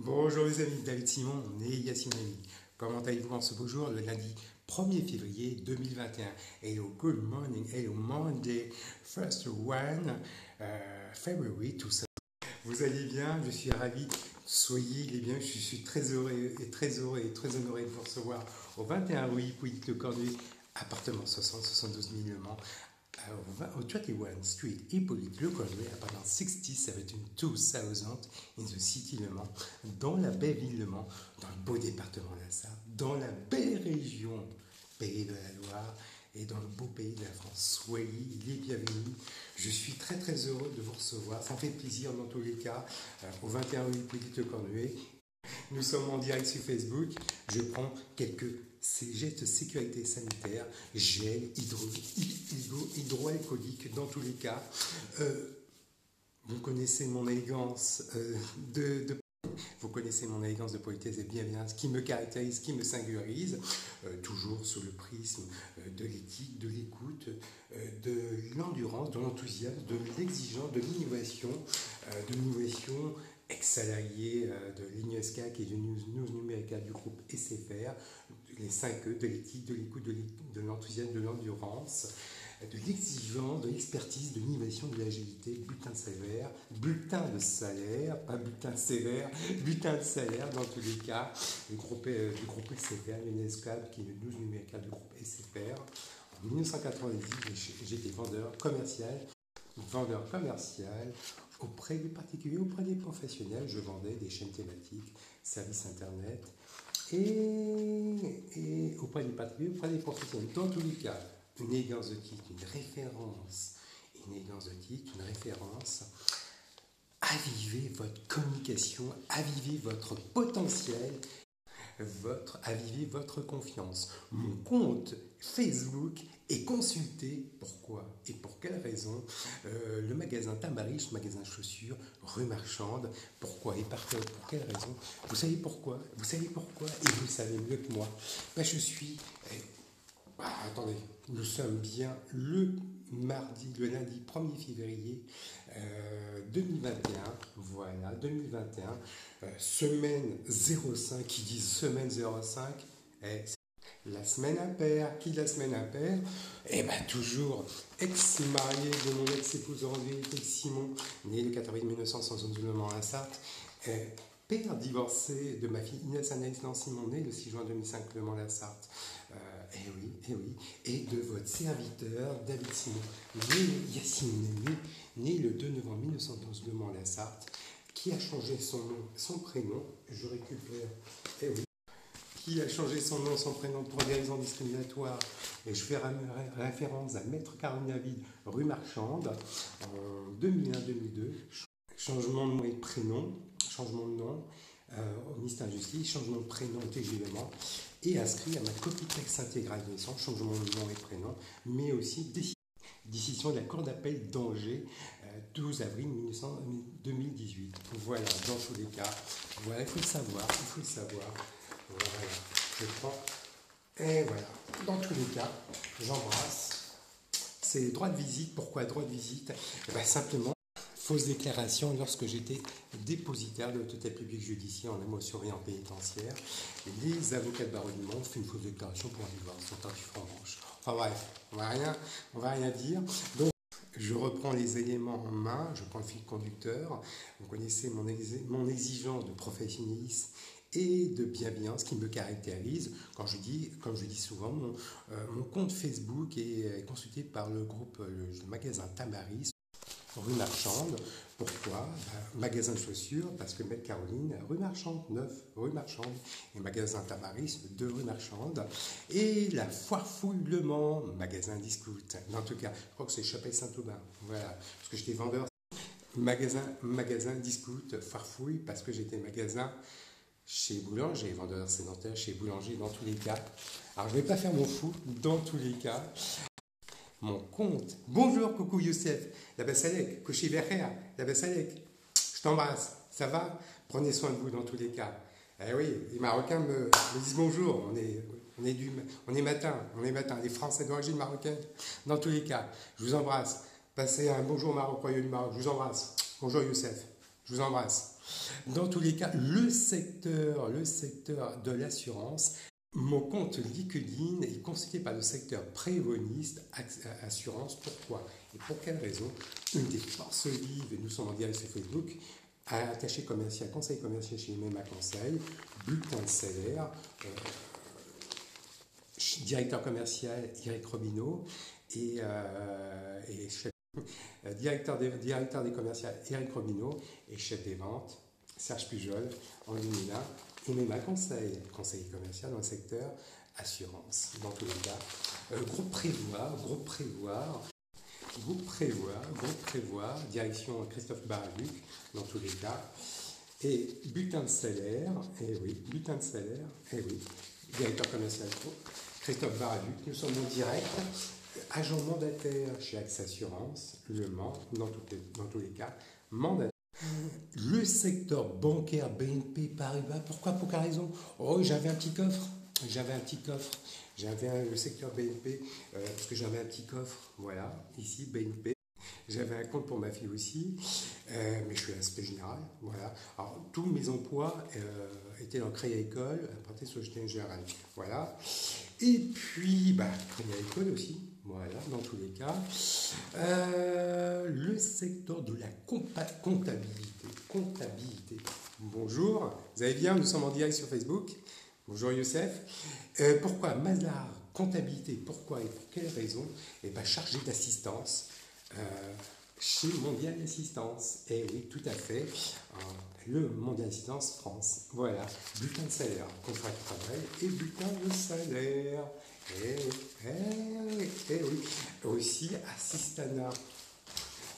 Bonjour les amis, David Simon et Yacine Ami. Comment allez-vous en ce beau jour, le lundi 1er février 2021? Hello, good morning, hello Monday, first one, February, tout ça. Vous allez bien? Je suis ravi. Soyez les bienvenus. Je suis très heureux et très heureux et très honoré de vous recevoir au 21 rue Hippolyte Lecornuet, appartement 72 000 Le Mans, au 21 Street Hippolyte Lecornuet, appartement 67 2000 in the city Le Mans, dans la belle ville Le Mans, dans le beau département de la Sarthe, dans la belle région Pays de la Loire et dans le beau pays de la France. Soyez les bienvenus. Je suis très très heureux de vous recevoir. Ça me fait plaisir dans tous les cas. Au 21 rue Hippolyte Lecornuet. Nous sommes en direct sur Facebook. Je prends quelques gestes de sécurité sanitaire, gel, hydroalcoolique dans tous les cas. Vous connaissez mon élégance vous connaissez mon élégance de politesse et bienveillance qui me caractérise, qui me singularise, toujours sous le prisme de l'éthique, de l'écoute, de l'endurance, de l'enthousiasme, de l'exigence, de l'innovation ex-salarié de l'INUSCA qui est du News Numérica du groupe SFR, les 5 E, de l'éthique, de l'écoute, de l'enthousiasme, de l'endurance, de l'exigence, de l'expertise, de l'innovation, de l'agilité, bulletin de salaire, pas bulletin sévère, bulletin de salaire dans tous les cas, du groupe SFR, l'INUSCA qui est le News Numérica du groupe SFR. En 1990, j'étais vendeur commercial auprès des particuliers, auprès des professionnels. Je vendais des chaînes thématiques, services internet et auprès des particuliers, auprès des professionnels. Dans tous les cas, une élégance de titre, une référence. Avivez votre communication, avivez votre potentiel, avivez votre confiance. Mon compte Facebook est consulté. Pourquoi et pour quelle raison? Le magasin Tamariche, magasin de chaussures, rue Marchande. Pourquoi et pour quelle raison? Vous savez pourquoi? Et vous savez mieux que moi. Je suis... attendez, nous sommes bien le lundi 1er février 2021. Voilà, 2021. Semaine 05, qui dit semaine 05, la semaine impaire. Qui dit la semaine impaire? Toujours ex-marié de mon ex-épouse David Simon, né le 4 avril 1972 Le Mans à la Sarthe, père divorcé de ma fille Inès Anaïs Simon, née le 6 juin 2005 Le Mans à la Sarthe. Et de votre serviteur David Simon, né Yacine, né le 2 novembre 1912 Le Mans à la Sarthe, qui a changé son nom, son prénom, je récupère, qui a changé son nom, son prénom pour des raisons discriminatoires, et je fais référence à Maître Caroline David, rue Marchande, en 2001-2002, changement de nom et de prénom, changement de nom au ministère de la Justice, changement de prénom au TGVement, et inscrit à ma copie de texte intégral de naissance, changement de nom et de prénom, mais aussi décision de la Cour d'appel d'Angers, 12 avril 2018. Voilà, dans tous les cas. Voilà, il faut le savoir. Voilà, je prends. Et voilà, dans tous les cas, j'embrasse. C'est droit de visite. Pourquoi droit de visite? Simplement, fausse déclaration lorsque j'étais dépositaire de l'autorité publique judiciaire en amour surveillant pénitentiaire. Les avocats de barreau du monde font une fausse déclaration pour aller voir son temps du franc-manche. Enfin bref, on va rien dire. Donc, je reprends les éléments en main, je prends le fil conducteur. Vous connaissez mon exigence de professionnalisme et de bienveillance qui me caractérise. Comme je dis souvent, mon compte Facebook est consulté par le groupe, le magasin Tamaris, rue Marchande. Pourquoi? Magasin de chaussures, parce que Maître Caroline, rue Marchande, 9 rue Marchande, et magasin Tamaris, 2 rue Marchande, et la Foire Fouille Le Mans, magasin Discount. En tout cas, je crois que c'est Chapelle Saint-Aubin. Voilà, parce que j'étais vendeur. Magasin Discount, Foire Fouille, parce que j'étais magasin chez Boulanger, vendeur sédentaire chez Boulanger, dans tous les cas. Alors, je ne vais pas faire mon fou, dans tous les cas. Mon compte. Bonjour, coucou Youssef, la Bassalek, Kouchi Berher, la Bassalek. Je t'embrasse, ça va? Prenez soin de vous dans tous les cas. Eh oui, les Marocains me disent bonjour, on est matin, les Français d'origine marocaine, dans tous les cas. Je vous embrasse. Passez un bonjour Maroc, royaume du Maroc, je vous embrasse. Bonjour Youssef. Je vous embrasse. Dans tous les cas, le secteur de l'assurance, mon compte LinkedIn est constitué par le secteur prévoniste assurance. Pourquoi et pour quelle raison? Une des forces vives, et nous sommes en direct sur Facebook, attaché commercial, conseil commercial chez MMA Conseil, bulletin de salaire, directeur commercial Eric Robineau et chef, directeur des commerciaux Eric Robineau et chef des ventes Serge Pujol en Lumina et MMA Conseil, conseiller commercial dans le secteur assurance. Dans tous les cas, groupe Prévoir, direction Christophe Baraluc, dans tous les cas. Et bulletin de salaire, directeur commercial Christophe Baraluc, nous sommes en direct, agent mandataire chez AXA Assurance, Le Mans, dans tous les cas, mandataire. Le secteur bancaire BNP Paribas, pourquoi? Pour quelle raison? Oh, j'avais un petit coffre. J'avais le secteur BNP parce que j'avais un petit coffre. Voilà, ici BNP. J'avais un compte pour ma fille aussi, mais je suis à l'aspect général. Voilà. Alors, tous mes emplois étaient dans Crédit Agricole, à partir de Société Générale. Voilà. Et puis, Crédit Agricole aussi. Voilà, dans tous les cas. Le secteur de la comptabilité. Bonjour, vous allez bien? Nous sommes en direct sur Facebook. Bonjour Youssef. Pourquoi Mazar comptabilité? Pourquoi et pour quelle raison? Chargé d'assistance chez Mondial Assistance. Eh oui, tout à fait. Le Mondial Assistance France. Voilà, bulletin de salaire, contrat de travail et bulletin de salaire. Eh oui. Aussi, assistanat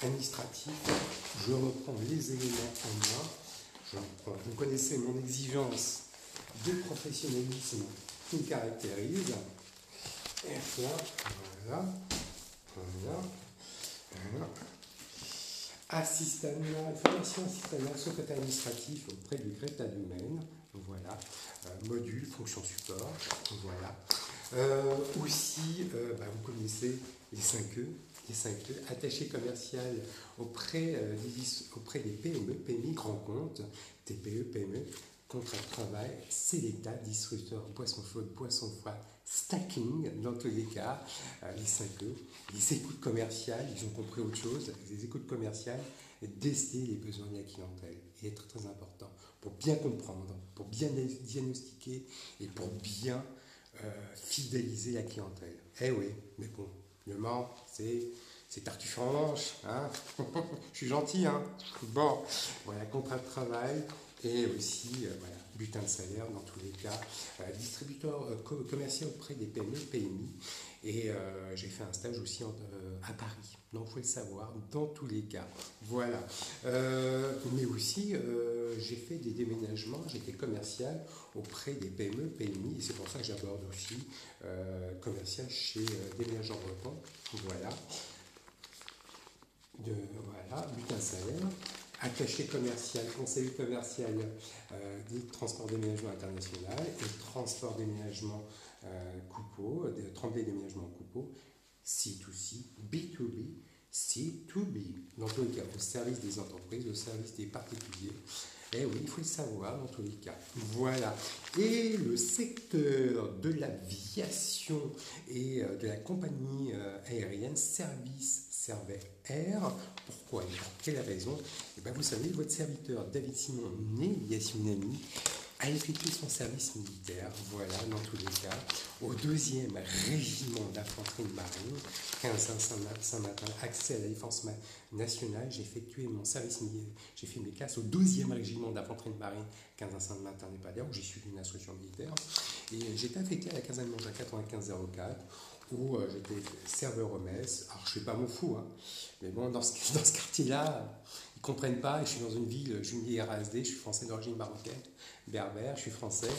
administratif. Je reprends les éléments en main. Vous connaissez mon exigence de professionnalisme qui me caractérise. Et voilà. Formation assistanat, secrétaire administratif auprès du Greta d'Humaine. Voilà. Module, fonction support. Voilà. Aussi, vous connaissez les 5E. Attaché commercial auprès des PME, PMI, grands comptes, TPE, PME, contrat de travail, c'est l'État, distributeur, boisson chaude, boisson froide, stacking, dans tous les cas, les 5E, les écoutes commerciales, ils ont compris autre chose, les écoutes commerciales, déceler les besoins de la clientèle, et être très important, pour bien comprendre, pour bien diagnostiquer, et pour bien fidéliser la clientèle. Eh oui, mais bon, Le Mans, c'est tartuffe en manche, hein. Je suis gentil, hein. Bon, voilà, contrat de travail et aussi, bulletin de salaire dans tous les cas, distributeur commercial auprès des PME, PMI. Et j'ai fait un stage aussi à Paris. Donc, il faut le savoir, dans tous les cas. Voilà. Mais aussi, j'ai fait des déménagements, j'étais commercial auprès des PME, PMI. Et c'est pour ça que j'aborde aussi commercial chez Déménageurs Bretons. Voilà. Bulletin de salaire. Attaché commercial, conseiller commercial des transports déménagement international et transport déménagement Coupeau, Tremblay déménagement Coupeau, C2C, B2B, C2B, dans tous les cas, au service des entreprises, au service des particuliers. Eh oui, il faut le savoir dans tous les cas. Voilà. Et le secteur de l'aviation et de la compagnie aérienne, Service Servais Air. Pourquoi et pour quelle raison? Vous savez, votre serviteur David Simon, né Yasminami, a effectué son service militaire, voilà, dans tous les cas, au 2e régiment d'infanterie de marine, 15 Saint-Martin, accès à la défense nationale. J'ai effectué mon service militaire, j'ai fait mes classes au 2e régiment d'infanterie de marine, 15 Saint-Martin des Padères, où j'ai suivi une instruction militaire. Et j'étais affecté à la caserne Mongin 9504, où j'étais serveur au mess. Alors, je ne suis pas mon fou, hein, mais bon, dans ce quartier-là, ils ne comprennent pas. Et je suis dans une ville jumelée RASD, je suis français d'origine marocaine, berbère, je suis français,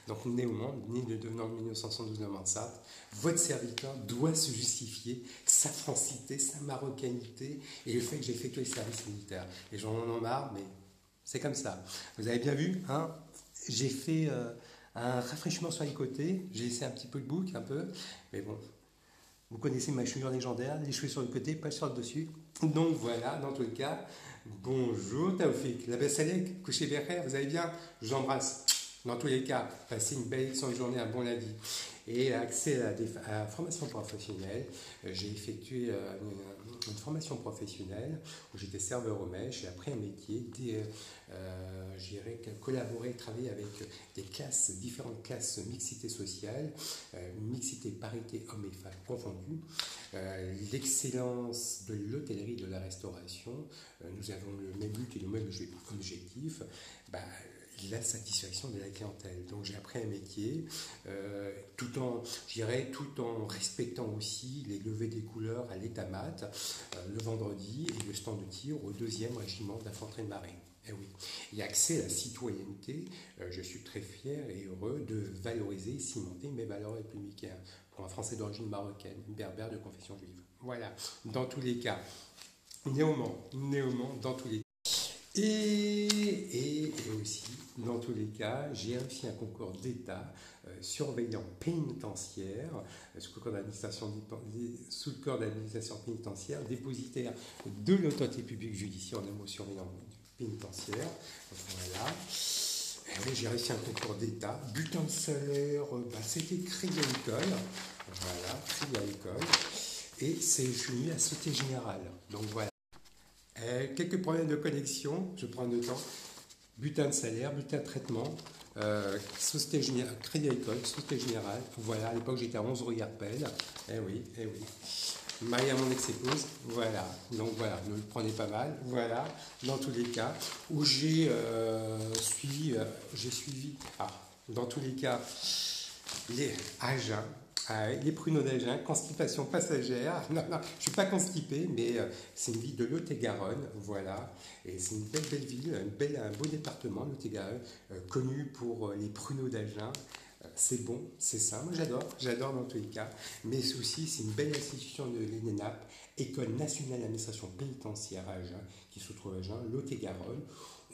donc né au monde, né de devenant en 1972-1997. Votre serviteur doit se justifier sa francité, sa marocanité et le fait que j'ai effectué le service militaire. Les gens en ont marre, mais c'est comme ça. Vous avez bien vu, hein, j'ai fait un rafraîchissement sur les côtés, j'ai laissé un petit peu de bouc, un peu, mais bon. Vous connaissez ma chevelure légendaire, les cheveux sur le côté, pas sur le dessus. Donc voilà, dans tous les cas, Bonjour Taoufik, la Bessalek, couché Berrer, vous allez bien? Je vous embrasse. Dans tous les cas, passez une belle excellente journée, un bon lundi. Et accès à la formation professionnelle, j'ai effectué une formation professionnelle où j'étais serveur au mèche, j'ai appris un métier, j'irai collaborer, travailler avec des classes, différentes classes mixité sociale, mixité, parité, hommes et femmes confondus, l'excellence de l'hôtellerie, de la restauration. Nous avons le même but et le même objectif. La satisfaction de la clientèle. Donc j'ai appris un métier tout en respectant aussi les levées des couleurs à l'état mat le vendredi et le stand de tir au 2e régiment d'infanterie de marine. Eh oui. Et accès à la citoyenneté, je suis très fier et heureux de valoriser et cimenter mes valeurs républicaines pour un Français d'origine marocaine, berbère de confession juive. Voilà, dans tous les cas, néanmoins, dans tous les cas. Et aussi, dans tous les cas, j'ai réussi un concours d'État surveillant pénitentiaire, sous le corps d'administration pénitentiaire, dépositaire de l'autorité publique judiciaire en un mot surveillant pénitentiaire. Voilà. Et oui, j'ai réussi un concours d'État. Butin de salaire, c'était crédit à l'école. Voilà, crédit à l'école. Et je suis venu à Société Générale. Donc voilà. Quelques problèmes de connexion, je prends le temps. Butin de salaire, butin de traitement, Société Générale, Crédit Agricole, Société Générale. Voilà, à l'époque j'étais à 11 rue Herpel. Eh oui. Marié à mon ex-épouse, voilà. Donc voilà, ne le prenez pas mal. Voilà, dans tous les cas, où j'ai suivi, dans tous les cas, les Agen. Les pruneaux d'Agen, constipation passagère. Non, je ne suis pas constipé, mais c'est une ville de Lot-et-Garonne, voilà. Et c'est une belle ville, un beau département, Lot-et-Garonne, connu pour les pruneaux d'Agen. C'est bon, c'est ça, moi j'adore dans tous les cas. Mais aussi, c'est une belle institution de l'ENENAP, École nationale d'administration pénitentiaire à Agen, qui se trouve à Agen, Lot-et-Garonne,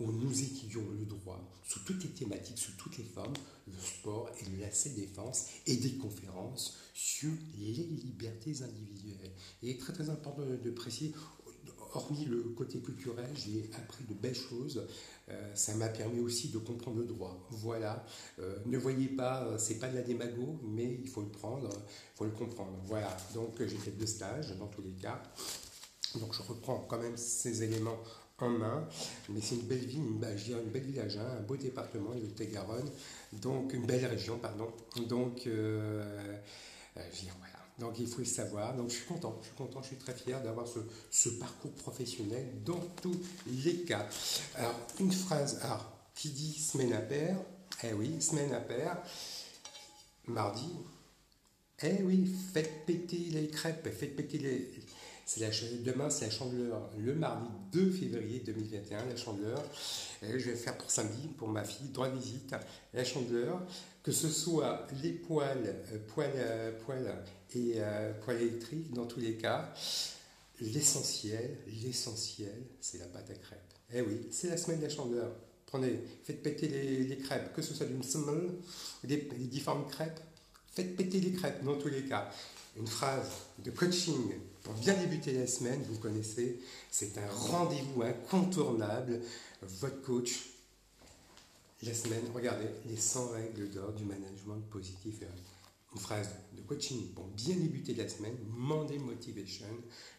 où nous étudions le droit sous toutes les thématiques, sous toutes les formes, le sport et la défense, et des conférences sur les libertés individuelles. Et très très important de préciser, hormis le côté culturel, j'ai appris de belles choses. Ça m'a permis aussi de comprendre le droit. Voilà. Ne voyez pas, c'est pas de la démago, mais il faut le prendre, il faut le comprendre. Voilà. Donc j'ai fait 2 stages dans tous les cas. Donc je reprends quand même ces éléments en main, mais c'est une belle ville, je dirais une belle village, un beau département, le Lot-et-Garonne, donc une belle région, pardon. Donc voilà. Donc il faut le savoir. Donc je suis content, je suis très fier d'avoir ce parcours professionnel dans tous les cas. Alors une phrase, qui dit semaine à pair, eh oui, semaine à pair, mardi, eh oui, faites péter les crêpes, faites péter les... Demain, c'est la Chandeleur, le mardi 2 février 2021, la Chandeleur. Et je vais faire pour samedi, pour ma fille, droit de visite, la Chandeleur. Que ce soit les poêles et poêles électriques, dans tous les cas, l'essentiel, c'est la pâte à crêpes. Eh oui, c'est la semaine de la Chandeleur. Prenez, faites péter les crêpes, que ce soit d'une semaine, les différentes crêpes, faites péter les crêpes, dans tous les cas. Une phrase de coaching pour bien débuter la semaine, vous connaissez, c'est un rendez-vous incontournable. Votre coach, la semaine, regardez, les 100 règles d'or du management positif. Une phrase de coaching pour bien débuter la semaine, Monday Motivation,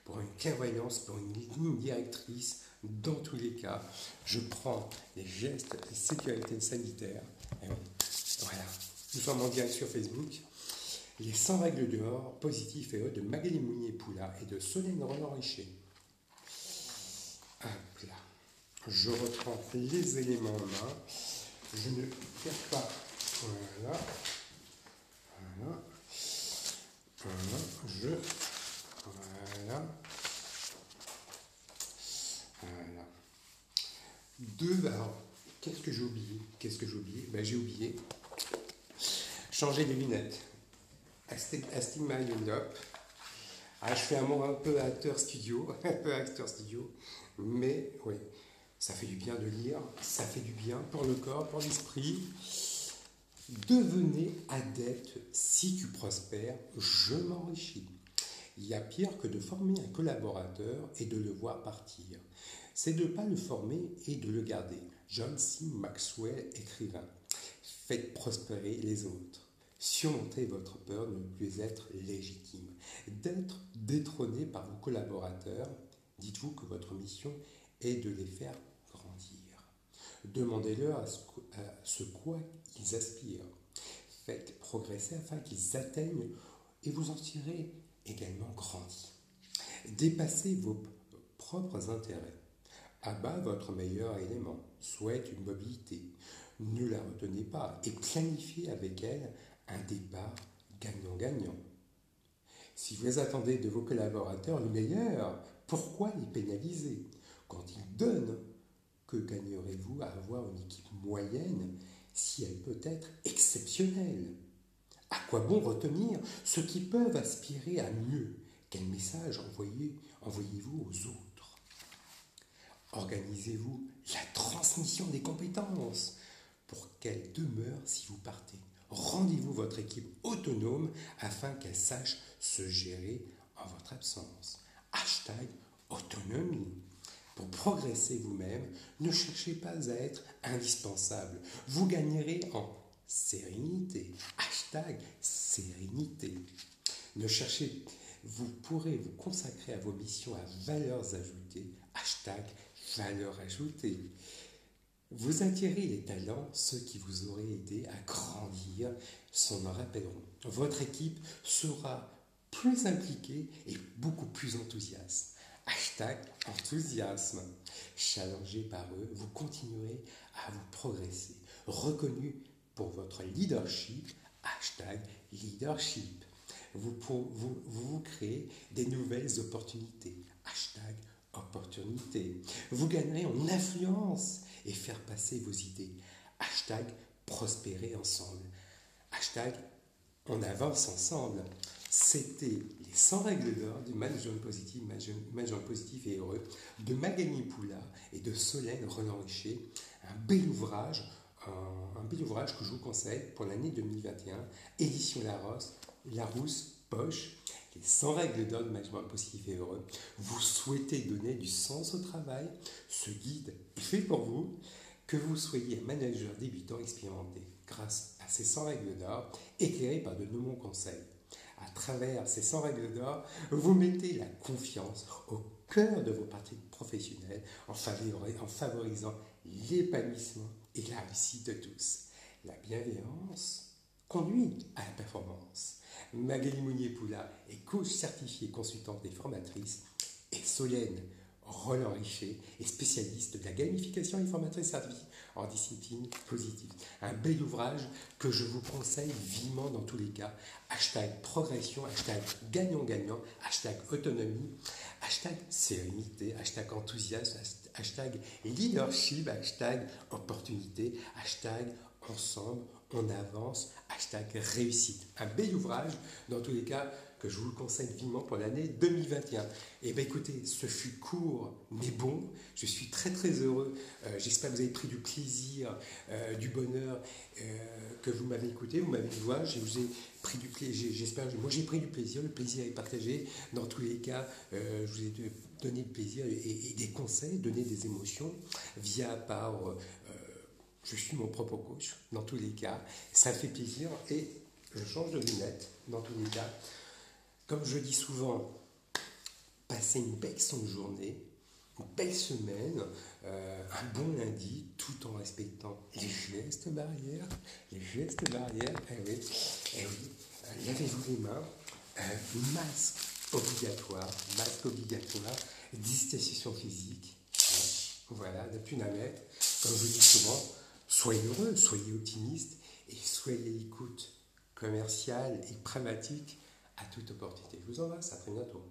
pour une clairvoyance, pour une ligne directrice. Dans tous les cas, je prends les gestes de sécurité sanitaire. Et voilà, nous sommes en direct sur Facebook. Les 100 règles d'or, positifs et eux, de Magali Mounier-Poula et de Solène Roland-Richer. Hop là. Je reprends les éléments en main. Je ne perds pas. Voilà. Alors, qu'est-ce que j'ai oublié j'ai oublié changer les lunettes. Astigmatism. Je fais un mot un peu acteur studio, mais oui, ça fait du bien de lire, ça fait du bien pour le corps, pour l'esprit. Devenez adepte, si tu prospères, je m'enrichis. Il y a pire que de former un collaborateur et de le voir partir. c'est de ne pas le former et de le garder. John C. Maxwell, écrivain. Faites prospérer les autres. Surmontez votre peur de ne plus être légitime, d'être détrôné par vos collaborateurs. Dites-vous que votre mission est de les faire grandir. Demandez-leur à ce quoi ils aspirent. Faites progresser afin qu'ils atteignent et vous en tirez également grandi. Dépassez vos propres intérêts. Abat votre meilleur élément. Souhaite une mobilité. Ne la retenez pas et planifiez avec elle un départ gagnant-gagnant. Si vous attendez de vos collaborateurs le meilleur, pourquoi les pénaliser? Quand ils donnent, que gagnerez-vous à avoir une équipe moyenne si elle peut être exceptionnelle? À quoi bon retenir ceux qui peuvent aspirer à mieux? Quel message envoyez-vous aux autres? Organisez-vous la transmission des compétences pour qu'elle demeure si vous partez. Rendez-vous votre équipe autonome afin qu'elle sache se gérer en votre absence. Hashtag autonomie. Pour progresser vous-même, ne cherchez pas à être indispensable. Vous gagnerez en sérénité. Hashtag sérénité. Ne cherchez, vous pourrez vous consacrer à vos missions à valeurs ajoutées. Hashtag valeurs ajoutées. Vous attirez les talents, ceux qui vous auraient aidé à grandir s'en rappelleront. Votre équipe sera plus impliquée et beaucoup plus enthousiaste. Hashtag enthousiasme. Challengé par eux, vous continuerez à vous progresser. Reconnu pour votre leadership. Hashtag leadership. Vous créez des nouvelles opportunités. Hashtag opportunité. Vous gagnerez en influence et faire passer vos idées. Hashtag prospérer ensemble. Hashtag on avance ensemble. C'était les 100 règles d'or du management positif et heureux de Magali Poula et de Solène Renan-Richer. Un bel ouvrage que je vous conseille pour l'année 2021. Édition Larousse Poche. Les 100 règles d'or du management positif et heureux. Vous souhaitez donner du sens au travail? Ce guide est fait pour vous. Que vous soyez un manager débutant expérimenté, grâce à ces 100 règles d'or, éclairées par de nombreux conseils. À travers ces 100 règles d'or, vous mettez la confiance au cœur de vos pratiques professionnelles en favorisant l'épanouissement et la réussite de tous. La bienveillance conduit à la performance. Magali Mounier-Poula est coach certifiée consultante et formatrice, et Solène Roland-Richer est spécialiste de la gamification et formatrice certifiée en discipline positive. Un bel ouvrage que je vous conseille vivement dans tous les cas. Hashtag progression, hashtag gagnant-gagnant, hashtag autonomie, hashtag sérénité, hashtag enthousiasme, hashtag leadership, hashtag opportunité, hashtag ensemble, on avance, hashtag réussite. Un bel ouvrage, dans tous les cas, que je vous le conseille vivement pour l'année 2021. Et bien écoutez, ce fut court mais bon. Je suis très très heureux. J'espère que vous avez pris du plaisir, du bonheur, que vous m'avez écouté, vous m'avez vu voir. Je vous ai pris du plaisir. J'espère que moi j'ai pris du plaisir. Le plaisir est partagé. Dans tous les cas, je vous ai donné le plaisir et des conseils, donné des émotions je suis mon propre coach, dans tous les cas. Ça fait plaisir et je change de lunettes, dans tous les cas. Comme je dis souvent, passez une belle journée, une belle semaine, un bon lundi, tout en respectant les gestes barrières. Eh oui, lavez-vous les mains, masque obligatoire, distanciation physique, voilà, ne plus la mettre. Comme je dis souvent, soyez heureux, soyez optimiste et soyez à l'écoute commerciale et pragmatique à toute opportunité. Je vous embrasse, à très bientôt.